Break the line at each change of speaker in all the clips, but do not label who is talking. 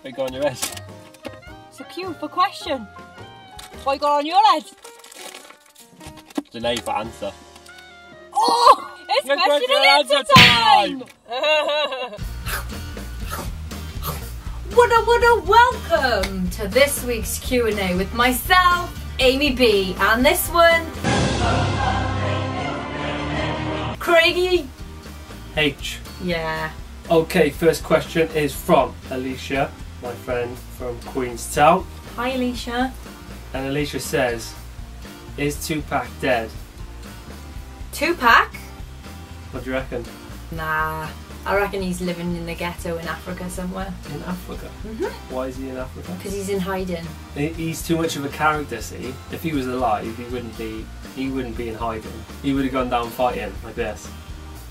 What you got on your head?
It's a cue for question. What you got on your head?
Delay for answer.
Oh! It's question and answer time! Welcome to this week's Q&A with myself, Amy B, and this one, Craigie
H.
Yeah.
Okay, first question is from Alicia, my friend from Queenstown.
Hi Alicia.
And Alicia says, is Tupac dead?
Tupac?
What do you reckon?
Nah, I reckon he's living in the ghetto in Africa somewhere.
In Africa?
Mm-hmm.
Why is he in Africa?
Because he's in hiding.
He's too much of a character, see? If he was alive, he wouldn't be in hiding. He would have gone down fighting like this.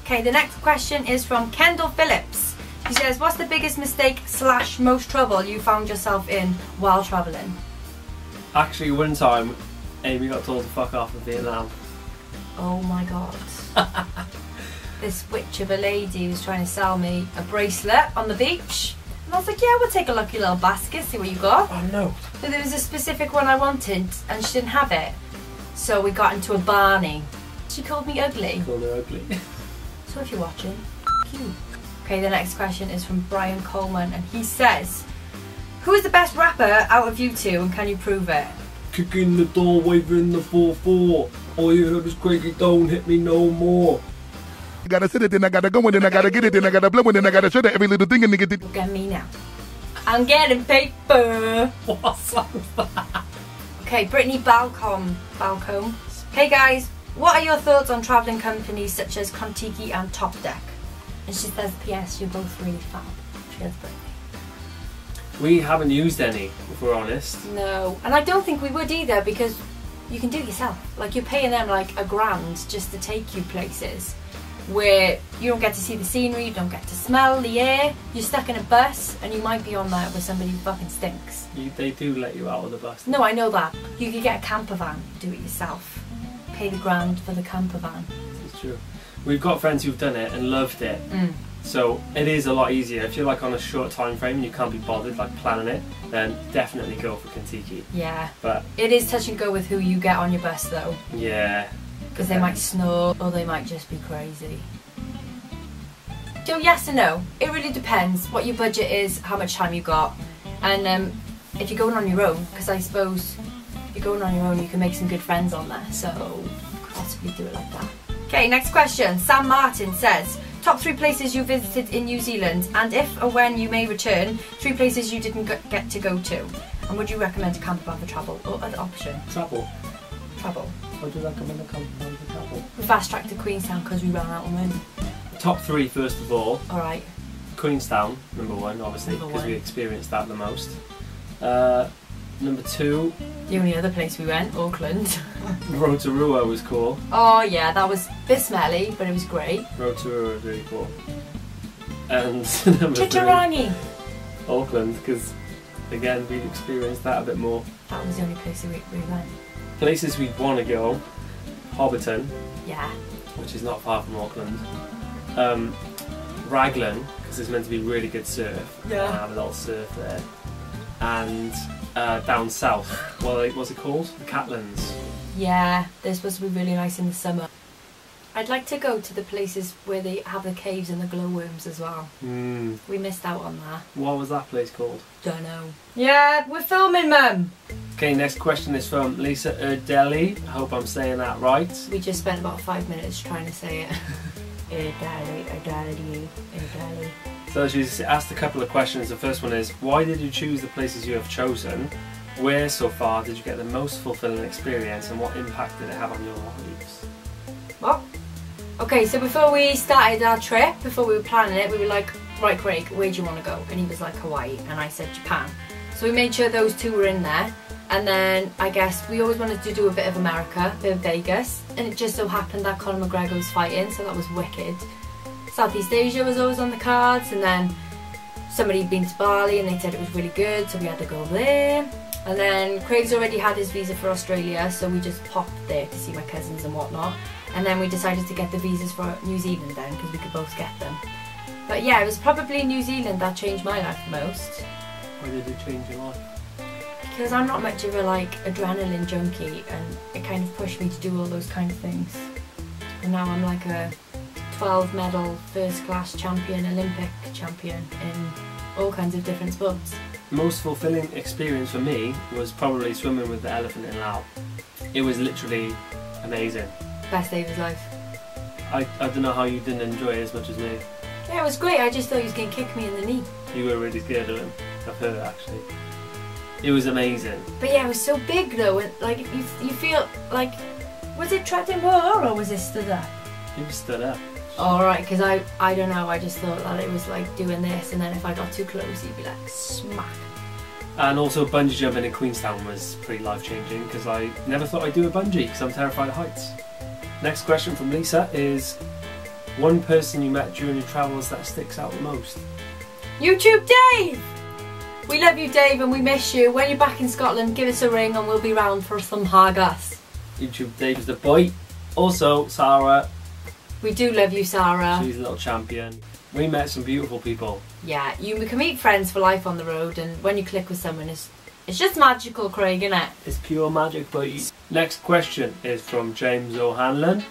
Okay, the next question is from Kendall Phillips. She says, what's the biggest mistake / most trouble you found yourself in while travelling?
Actually, one time, Amy got told to fuck off in Vietnam.
Oh my god. This witch of a lady was trying to sell me a bracelet on the beach. And I was like, yeah, we'll take a look at your little basket, see what you got.
Oh no.
But there was a specific one I wanted and she didn't have it. So we got into a Barney. She called me ugly.
Called her ugly.
So if you're watching, f you. Okay, the next question is from Brian Coleman and he says, who is the best rapper out of you two and can you prove it?
Kicking the door, waving the 4-4. All you heard was Craigie, don't hit me no more.
I gotta sit it, then I gotta go, and then I gotta get it, then I gotta blow, and then I gotta shut it, every little thing, and nigga did.
Look at me now. I'm getting paper.
What song's that?
Okay, Brittany Balcom. Hey guys, what are your thoughts on travelling companies such as Contiki and Top Deck? And she says, P.S. you're both really fab. Cheers, Brittany.
We haven't used any, if we're honest.
No, and I don't think we would either because you can do it yourself. Like you're paying them like $1,000 just to take you places where you don't get to see the scenery, you don't get to smell the air, you're stuck in a bus and you might be on there with somebody who fucking stinks.
They do let you out of the bus.
No, I know that. You could get a camper van, do it yourself. Pay the $1,000 for the camper van.
It's true. We've got friends who've done it and loved it. So it is a lot easier. If you're like on a short time frame and you can't be bothered like planning it, then definitely go for Contiki.
Yeah.
But
it is touch and go with who you get on your bus though.
Yeah.
Because they might snore or they might just be crazy. So yes and no. It really depends what your budget is, how much time you got, and if you're going on your own. Because I suppose if you're going on your own, you can make some good friends on there. So possibly do it like that. Okay, next question. Sam Martin says, top 3 places you visited in New Zealand, and if or when you may return, 3 places you didn't get to go to. And would you recommend a camper van for travel or other option?
Travel.
Travel.
Would you recommend a camper van for travel?
We fast tracked to Queenstown because we ran out of money.
Top 3 first of all.
Alright.
Queenstown, number 1 obviously, because we experienced that the most. Number 2.
The only other place we went, Auckland.
Rotorua was cool.
Oh yeah, that was a bit smelly, but it was great.
Rotorua was really cool. And number
3,
Auckland, because again we experienced that a bit more.
That was the only place we went.
Places we'd want to go: Hobbiton,
yeah,
which is not far from Auckland. Raglan, because there's meant to be really good surf.
Yeah.
I have a little surf there. And down south, what's it called? The Catlins.
Yeah, they're supposed to be really nice in the summer. I'd like to go to the places where they have the caves and the glowworms as well. We missed out on that.
What was that place called?
Don't know. Yeah, we're filming, Mum.
Okay, next question is from Lisa Erdeli. I hope I'm saying that right.
We just spent about 5 minutes trying to say it. Erdeli.
So she's asked a couple of questions. The first one is, why did you choose the places you have chosen? Where so far did you get the most fulfilling experience, and what impact did it have on your lives?
What? Okay, so before we started our trip, before we were planning it, we were like, right Craig, where do you want to go? And he was like, Hawaii, and I said Japan. So we made sure those 2 were in there, and then I guess we always wanted to do a bit of America, a bit of Vegas, and it just so happened that Conor McGregor was fighting, so that was wicked. Southeast Asia was always on the cards, and then somebody had been to Bali and they said it was really good, so we had to go there. And then Craig's already had his visa for Australia, so we just popped there to see my cousins and whatnot. And then we decided to get the visas for New Zealand then, because we could both get them. But yeah, it was probably New Zealand that changed my life the most.
Why did it change your life?
Because I'm not much of a like adrenaline junkie, and it kind of pushed me to do all those kind of things. And now I'm like a 12 medal first class champion, Olympic champion in all kinds of different sports.
Most fulfilling experience for me was probably swimming with the elephant in Laos. It was literally amazing.
Best day of his life.
I don't know how you didn't enjoy it as much as me.
Yeah, it was great. I just thought he was going to kick me in the knee.
You were really scared of him. I've heard it actually. It was amazing.
But yeah, it was so big though, and like you feel like, was it trapped in water or was it stood up?
He was stood up.
Oh right, because I don't know, I just thought that it was like doing this, and then if I got too close he'd be like smack.
And also bungee jumping in Queenstown was pretty life changing because I never thought I'd do a bungee because I'm terrified of heights. Next question from Lisa is, one person you met during your travels that sticks out the most?
YouTube Dave! We love you Dave and we miss you. When you're back in Scotland, give us a ring and we'll be round for some haggis.
YouTube Dave is the boy. Also Sarah.
We do love you Sarah.
She's a little champion. We met some beautiful people.
Yeah, you can meet friends for life on the road, and when you click with someone it's just magical, Craig, isn't it?
It's pure magic, boy. Next question is from James O'Hanlon.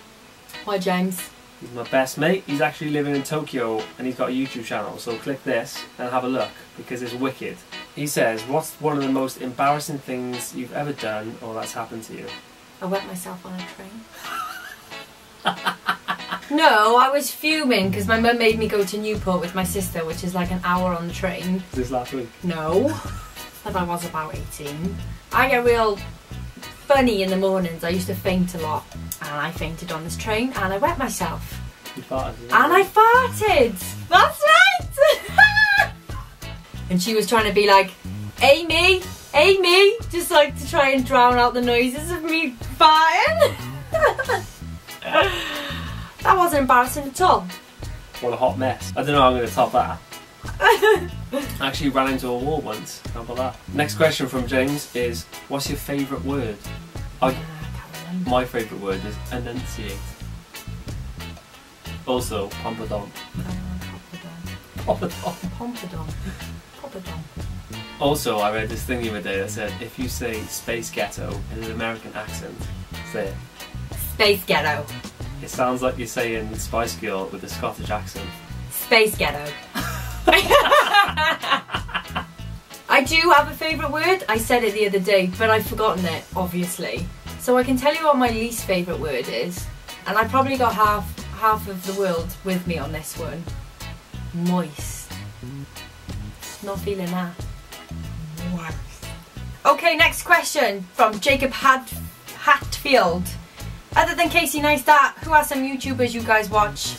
Hi James.
He's my best mate. He's actually living in Tokyo and he's got a YouTube channel, so click this and have a look because it's wicked. He says, what's one of the most embarrassing things you've ever done or that's happened to you?
I wet myself on a train. No, I was fuming because my mum made me go to Newport with my sister, which is like an hour on the train.
Was this last week?
No, but I was about 18. I get real funny in the mornings. I used to faint a lot, and I fainted on this train and I wet myself.
You farted?
And I farted! That's right! And she was trying to be like, Amy, Amy, just like to try and drown out the noises of me farting. That wasn't embarrassing at all.
What a hot mess. I don't know how I'm going to top that. I actually ran into a wall once. How about that? Next question from James is, what's your favourite word? My favourite word is enunciate. Also, pompadon. Pompadon.
Pompadon. Pompadon.
Also, I read this thing the other day that said, if you say space ghetto in an American accent, say it.
Space ghetto.
It sounds like you're saying Spice Girl with a Scottish accent.
Space ghetto. I do have a favourite word. I said it the other day, but I've forgotten it, obviously. So I can tell you what my least favourite word is. And I probably got half of the world with me on this one. Moist. Not feeling that. Moist. Okay, next question from Jacob Hatfield. Other than Casey Neistat, who are some YouTubers you guys watch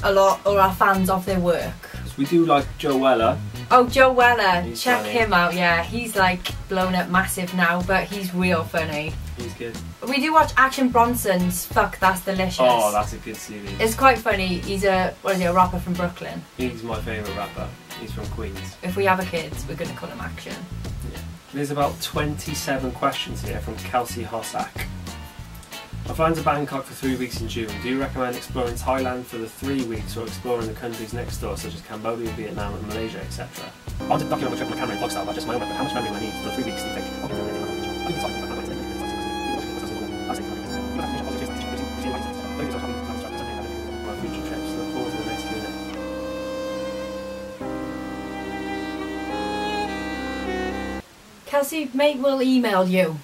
a lot or are fans of their work?
We do like Joe Weller.
Oh, Joe Weller,
He's
check
funny.
him out, yeah. He's like blown up massive now, but he's real funny.
He's good.
We do watch Action Bronson's Fuck That's Delicious.
Oh, that's a good series.
It's quite funny. He's a rapper from Brooklyn.
He's my favourite rapper. He's from Queens.
If we have a kid, we're going to call him Action.
Yeah. There's about 27 questions here from Kelsey Hossack. My flying to Bangkok for 3 weeks in June. Do you recommend exploring Thailand for the 3 weeks or exploring the countries next door such as Cambodia, Vietnam and Malaysia, etc.? I'll just document my trip on my camera and vlog style, but just my own record. How much memory will I need for the 3 weeks do you think? My future trips. Look forward to the next Q&A.
Kelsey, mate will email you.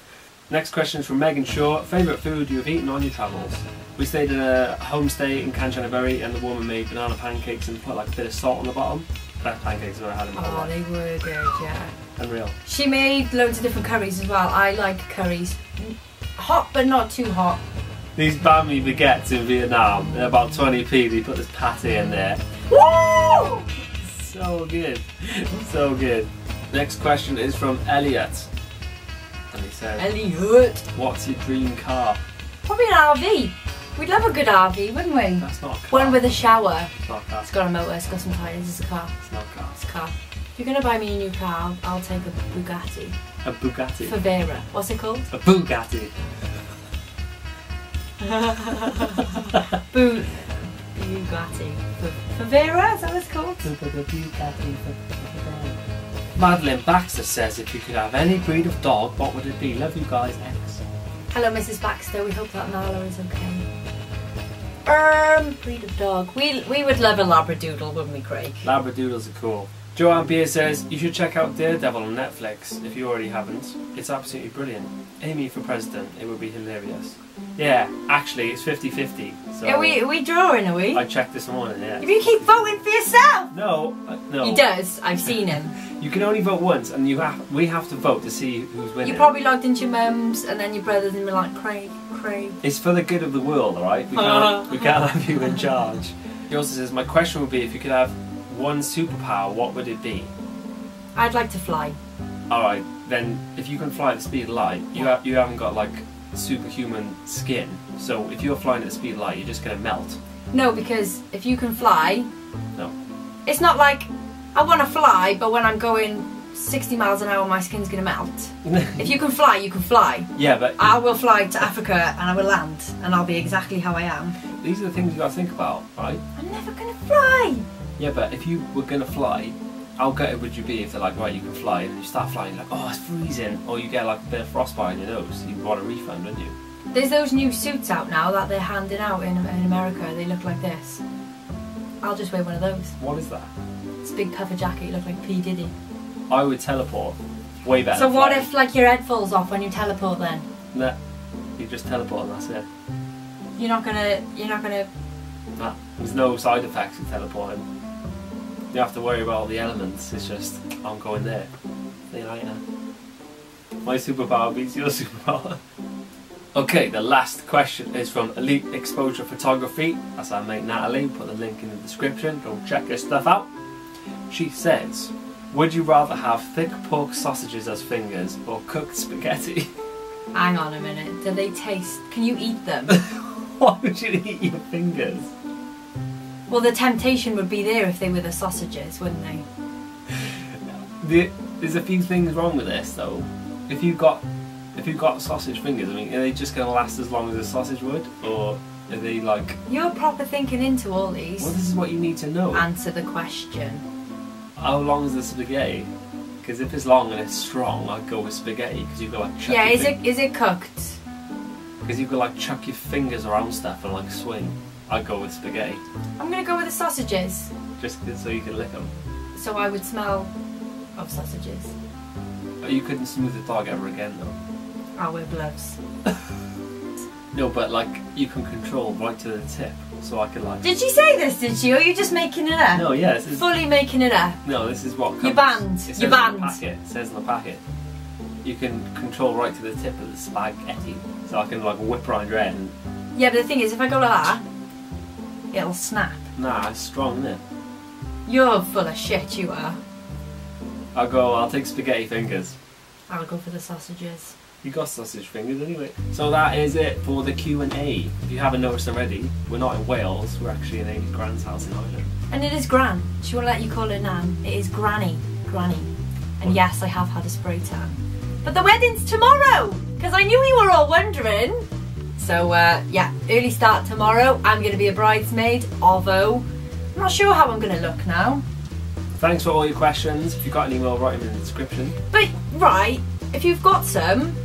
Next question is from Megan Shaw. Favourite food you have eaten on your travels? We stayed in a homestay in Kanchanaburi and the woman made banana pancakes and put like a bit of salt on the bottom. Best pancakes I've ever had in my whole
Oh,
life.
they were good, yeah.
Unreal.
She made loads of different curries as well. I like curries. Hot, but not too hot.
These banh mi baguettes in Vietnam, they're about 20p. They put this patty in there.
Woo!
So good. So good. Next question is from Elliot. And he says,
Elliot.
what's your dream car?
Probably an RV. We'd love a good RV, wouldn't we?
That's not a car.
One with a shower.
It's not a car.
It's got a motor, it's got some tyres, it's a car.
It's not a car.
It's a car. If you're going to buy me a new car, I'll take a Bugatti.
A Bugatti.
Favera. What's it called?
A Bugatti.
Bugatti. Favera? Is that what it's called?
The Bugatti. Madeline Baxter says, if you could have any breed of dog, what would it be? Love you guys, X.
Hello, Mrs. Baxter. We hope that Nala is okay. Breed of dog. We would love a Labradoodle, wouldn't we, Craig?
Labradoodles are cool. Joanne Beer says, you should check out Daredevil on Netflix if you already haven't. It's absolutely brilliant. Amy for president, it would be hilarious. Yeah, actually, it's 50-50. So
Are we drawing, are we?
I checked this morning, yeah.
If you keep voting for yourself!
No, no.
He does. I've seen him.
You can only vote once, and we have to vote to see who's winning.
You probably logged into your mum's, and then your brothers and were like, Craig.
It's for the good of the world, alright? We can't have you in charge. He also says, my question would be, if you could have one superpower, what would it be?
I'd like to fly.
Alright, then if you can fly at the speed of light, you haven't got like superhuman skin. So if you're flying at the speed of light, you're just going to melt.
No, because if you can fly...
No.
It's not like, I want to fly, but when I'm going 60 miles an hour, my skin's going to melt. If you can fly, you can fly.
Yeah, but...
I will fly to Africa and I will land, and I'll be exactly how I am.
These are the things you got to think about, right?
I'm never going to fly!
Yeah, but if you were going to fly, how gutted would you be if they're like, right, you can fly, and you start flying, you're like, oh, it's freezing, or you get like a bit of frostbite on your nose, you'd want a refund, wouldn't you?
There's those new suits out now that they're handing out in America. They look like this. I'll just wear one of those.
What is that?
It's a big puffer jacket. You look like P. Diddy.
I would teleport. Way better.
So
than
what
flying.
if like your head falls off when you teleport then?
Nah, you just teleport and that's it.
You're not gonna...
Nah, there's no side effects with teleporting. You don't have to worry about all the elements, it's just, I'm going there. See you later. My superpower beats your superpower. Okay, the last question is from Elite Exposure Photography. That's our mate Natalie. Put the link in the description. Go check her stuff out. She says, would you rather have thick pork sausages as fingers or cooked spaghetti?
Hang on a minute. Do they taste... Can you eat them?
Why would you eat your fingers?
Well, the temptation would be there if they were the sausages, wouldn't they?
There's a few things wrong with this though. If you've got sausage fingers, I mean, are they just going to last as long as a sausage would, or are they like?
You're proper thinking into all these.
Well, this is what you need to know.
Answer the question.
How long is the spaghetti? Because if it's long and it's strong, I'd go with spaghetti because you can like chuck.
Yeah, is it cooked?
Because you could like chuck your fingers around stuff and like swing. I'd go with spaghetti.
I'm gonna go with the sausages.
Just so you can lick them.
So I would smell of sausages.
You couldn't smooth the dog ever again though.
I'll wear gloves.
No, but like you can control right to the tip, so I can like.
Did you say this? Did you? Or are you just making it up?
No, yeah, this is.
Fully making it up.
No, this is what.
You're banned.
It says
You're banned.
On the packet. It says on the packet. You can control right to the tip of the spaghetti, so I can like whip around your head. And...
Yeah, but the thing is, if I go like that, it'll snap.
Nah, it's strong, isn't it?
You're full of shit. You are.
I'll take spaghetti fingers.
I'll go for the sausages.
You got sausage fingers anyway. So that is it for the Q&A. If you haven't noticed already, we're not in Wales, we're actually in Amy's Grand's house in Ireland.
And it is Gran. She won't let you call her Nan. It is Granny. Granny. And yes, I have had a spray tan. But the wedding's tomorrow! Because I knew you were all wondering. So yeah, early start tomorrow. I'm going to be a bridesmaid, although I'm not sure how I'm going to look now.
Thanks for all your questions. If you've got any more, write them in the description.
But, right, if you've got some,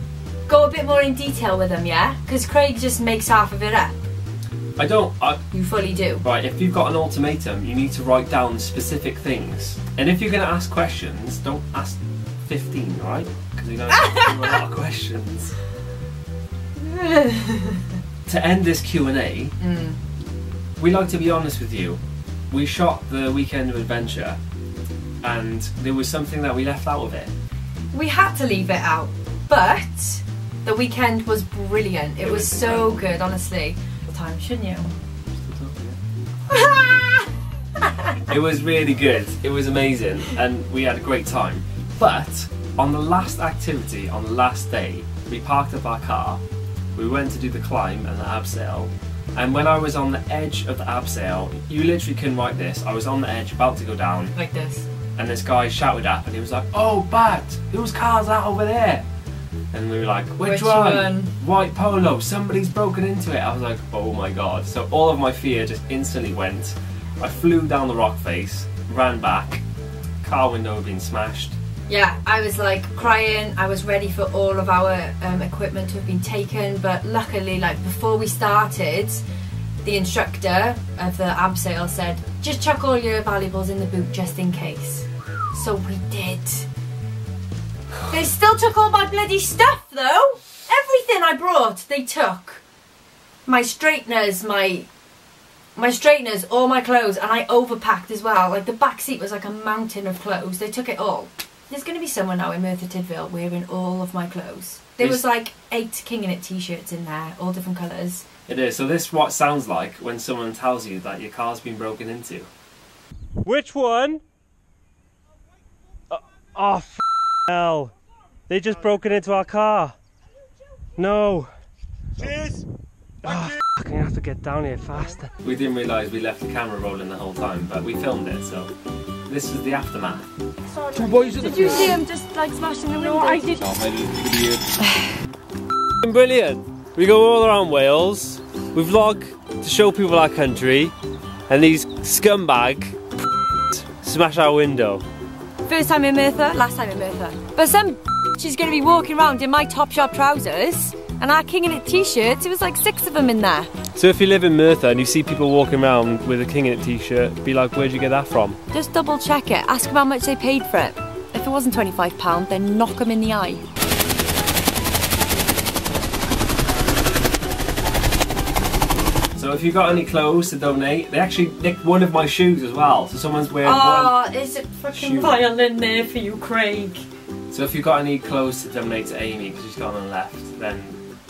go a bit more in detail with them, yeah? Because Craig just makes half of it up.
You
fully do.
Right, if you've got an ultimatum, you need to write down specific things. And if you're going to ask questions, don't ask 15, right? Because you're going to ask a lot of questions. To end this Q&A, we like to be honest with you. We shot the Weekend of Adventure, and there was something that we left out of it.
We had to leave it out, but the weekend was brilliant. It was so good, honestly. Time, shouldn't you?
It was really good. It was amazing, and we had a great time. But on the last activity, on the last day, we parked up our car. We went to do the climb and the abseil. And when I was on the edge of the abseil, you literally couldn't write this. I was on the edge, about to go down.
Like this.
And this guy shouted up and he was like, "Oh, Bat, whose car's that over there?" And we were like, which one? White Polo, somebody's broken into it. I was like, oh my god. So all of my fear just instantly went. I flew down the rock face, ran back, car window had been smashed,
Yeah, I was like crying. I was ready for all of our equipment to have been taken, but luckily, like before we started, the instructor of the abseil said, just chuck all your valuables in the boot just in case. So we did. They still took all my bloody stuff though. Everything I brought, they took. My straighteners, all my clothes, and I overpacked as well. Like the back seat was like a mountain of clothes. They took it all. There's going to be someone now in Merthyr Tydfil wearing all of my clothes. There was like 8 King in It t-shirts in there, all different colours.
It is. So this is what it sounds like when someone tells you that your car's been broken into. Which one? Oh, hell. They just broken into our car. No.
Cheers!
Oh, I'm gonna have to get down here faster. We didn't realise we left the camera rolling the whole time, but we filmed it, so this is the aftermath.
Two boys at the
Did you see him just like smashing the window? No, I did.
Brilliant. We go all around Wales, we vlog to show people our country, and these scumbag smash our window.
First time in Merthyr, last time in Merthyr. But some she's going to be walking around in my Topshop trousers and our King in It t-shirts. It was like 6 of them in there.
So if you live in Merthyr and you see people walking around with a King in It t-shirt, be like, where'd you get that from?
Just double check it. Ask them how much they paid for it. If it wasn't £25, then knock them in the eye.
So if you've got any clothes to donate, they actually nicked one of my shoes as well. So someone's wearing one.
Oh, is it fucking
shoe.
vile in there for you, Craig?
So if you've got any clothes to donate to Amy, because she's gone and left, then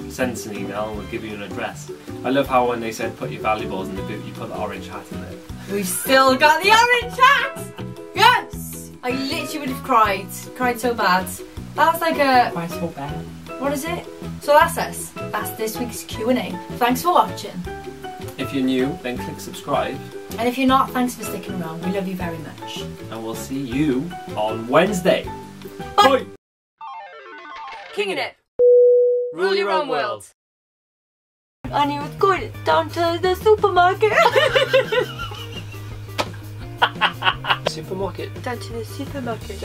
send us an email and we'll give you an address. I love how when they said put your valuables in the boot, you put the orange hat in it.
We've still got the orange hat! Yes! I literally would have cried. Cried so bad. That was like a...
Why so bad?
What is it? So that's us. That's this week's Q&A. Thanks for watching.
If you're new, then click subscribe.
And if you're not, thanks for sticking around. We love you very much.
And we'll see you on Wednesday.
Bye!
Bye.
King in It.
Rule your own world.
And he was going down to the supermarket.
Supermarket.
Down to the supermarket.